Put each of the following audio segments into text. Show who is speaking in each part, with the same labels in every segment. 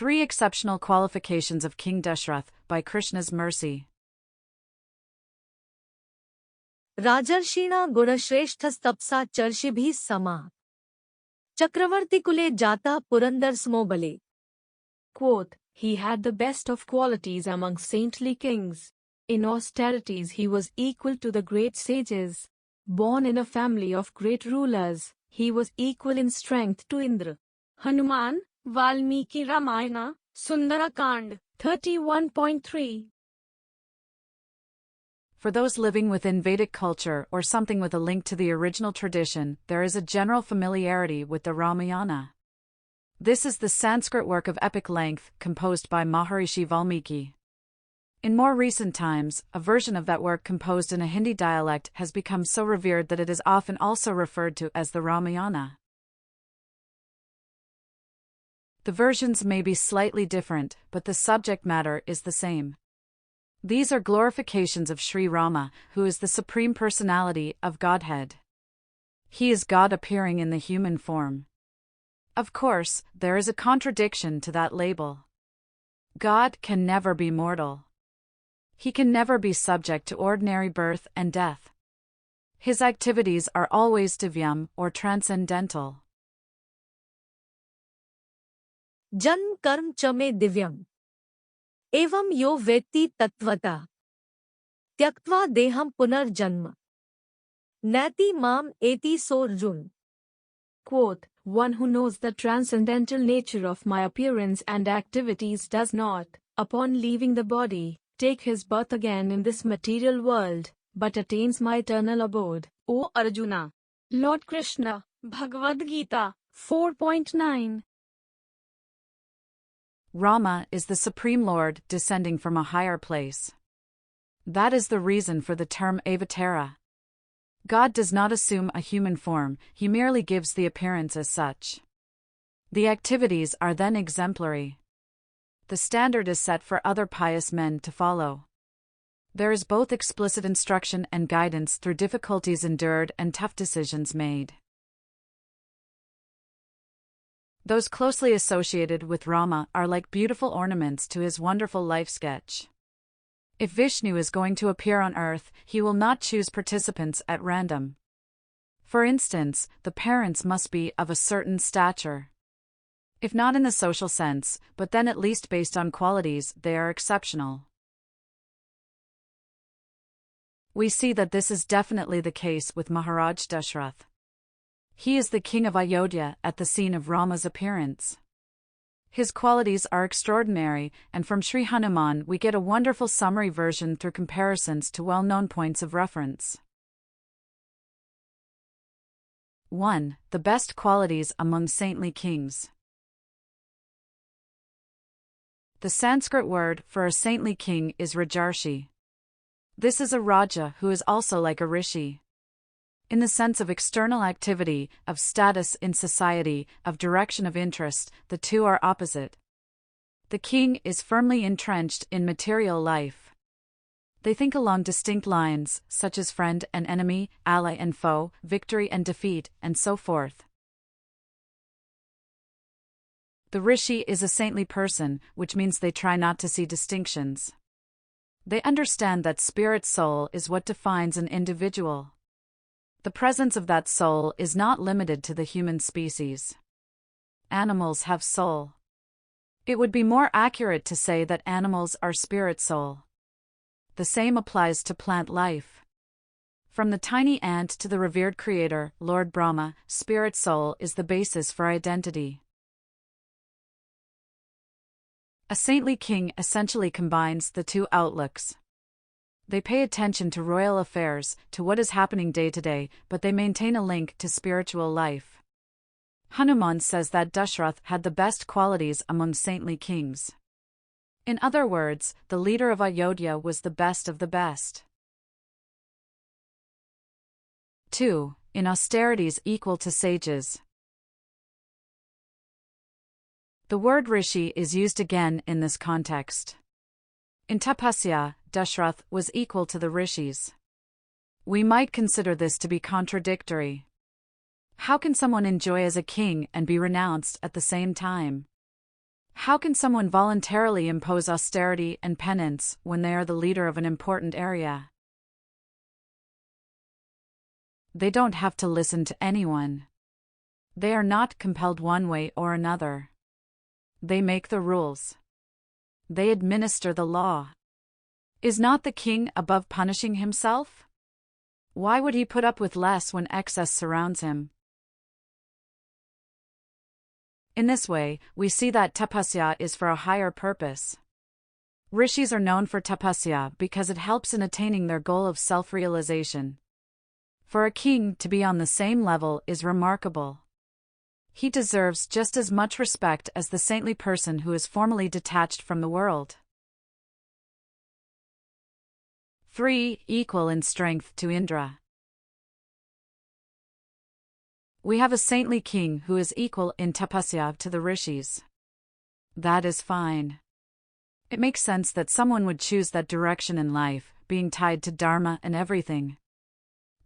Speaker 1: 3 Exceptional Qualifications of King Dasharatha by Krishna's Mercy.
Speaker 2: राजर्षिणा गुणश्रेष्ठस्तपसा चर्षिभिः समा चक्रवर्ती कुले जाता पुरंदर समो बले.
Speaker 3: Quoth, he had the best of qualities among saintly kings. In austerities he was equal to the great sages. Born in a family of great rulers, he was equal in strength to Indra. Hanuman, Valmiki Ramayana, Sundara Kand, 31.3.
Speaker 1: For those living within Vedic culture or something with a link to the original tradition, there is a general familiarity with the Ramayana. This is the Sanskrit work of epic length, composed by Maharishi Valmiki. In more recent times, a version of that work composed in a Hindi dialect has become so revered that it is often also referred to as the Ramayana. The versions may be slightly different, but the subject matter is the same. These are glorifications of Sri Rama, who is the Supreme Personality of Godhead. He is God appearing in the human form. Of course, there is a contradiction to that label. God can never be mortal. He can never be subject to ordinary birth and death. His activities are always divyam or transcendental.
Speaker 2: जन्म कर्म च मे दिव्यम एवं यो वेत्ति तत्वता त्यक्त्वा देहम पुनर्जन्म नैति माम एति सोऽर्जुन.
Speaker 3: Quoth, one who knows the transcendental nature of my appearance and activities does not, upon leaving the body, take his birth again in this material world, but attains my eternal abode. O Arjuna. Lord Krishna, Bhagavad-gita, 4.9.
Speaker 1: Rama is the Supreme Lord descending from a higher place. That is the reason for the term avatara. God does not assume a human form, he merely gives the appearance as such. The activities are then exemplary. The standard is set for other pious men to follow. There is both explicit instruction and guidance through difficulties endured and tough decisions made. Those closely associated with Rama are like beautiful ornaments to his wonderful life sketch. If Vishnu is going to appear on earth, he will not choose participants at random. For instance, the parents must be of a certain stature. If not in the social sense, but then at least based on qualities, they are exceptional. We see that this is definitely the case with Maharaj Dasharatha. He is the king of Ayodhya at the scene of Rama's appearance. His qualities are extraordinary, and from Sri Hanuman we get a wonderful summary version through comparisons to well-known points of reference. 1. The best qualities among saintly kings. The Sanskrit word for a saintly king is Rajarshi. This is a Raja who is also like a Rishi. In the sense of external activity, of status in society, of direction of interest, the two are opposite. The king is firmly entrenched in material life. They think along distinct lines, such as friend and enemy, ally and foe, victory and defeat, and so forth. The Rishi is a saintly person, which means they try not to see distinctions. They understand that spirit soul is what defines an individual. The presence of that soul is not limited to the human species. Animals have soul. It would be more accurate to say that animals are spirit soul. The same applies to plant life. From the tiny ant to the revered creator, Lord Brahma, spirit soul is the basis for identity. A saintly king essentially combines the two outlooks. They pay attention to royal affairs, to what is happening day to day, but they maintain a link to spiritual life. Hanuman says that Dasharatha had the best qualities among saintly kings. In other words, the leader of Ayodhya was the best of the best. 2. In austerities equal to sages. The word rishi is used again in this context. In tapasya, Dasharatha was equal to the rishis. We might consider this to be contradictory. How can someone enjoy as a king and be renounced at the same time? How can someone voluntarily impose austerity and penance when they are the leader of an important area? They don't have to listen to anyone. They are not compelled one way or another. They make the rules. They administer the law. Is not the king above punishing himself? Why would he put up with less when excess surrounds him? In this way, we see that tapasya is for a higher purpose. Rishis are known for tapasya because it helps in attaining their goal of self-realization. For a king to be on the same level is remarkable. He deserves just as much respect as the saintly person who is formally detached from the world. 3. Equal in strength to Indra. We have a saintly king who is equal in tapasya to the rishis. That is fine. It makes sense that someone would choose that direction in life, being tied to dharma and everything.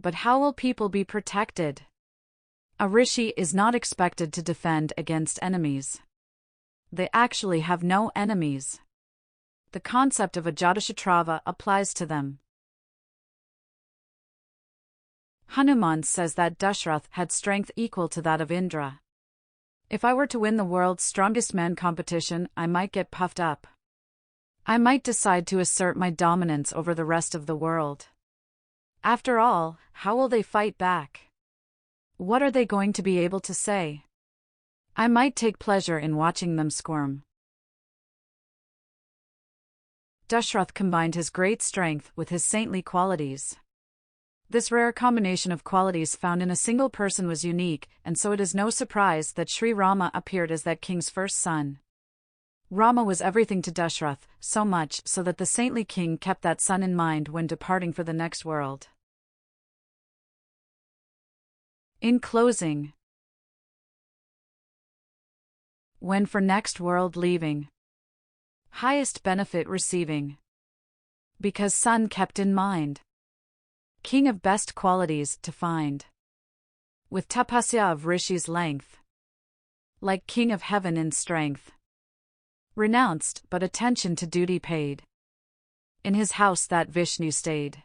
Speaker 1: But how will people be protected? A rishi is not expected to defend against enemies. They actually have no enemies. The concept of Ajatashatrava applies to them. Hanuman says that Dasharatha had strength equal to that of Indra. If I were to win the world's strongest man competition, I might get puffed up. I might decide to assert my dominance over the rest of the world. After all, how will they fight back? What are they going to be able to say? I might take pleasure in watching them squirm. Dasharatha combined his great strength with his saintly qualities. This rare combination of qualities found in a single person was unique, and so it is no surprise that Sri Rama appeared as that king's first son. Rama was everything to Dasharatha, so much so that the saintly king kept that son in mind when departing for the next world. In closing, when for next world leaving, highest benefit receiving, because son kept in mind, king of best qualities to find, with tapasya of rishi's length, like king of heaven in strength, renounced but attention to duty paid, in his house that Vishnu stayed.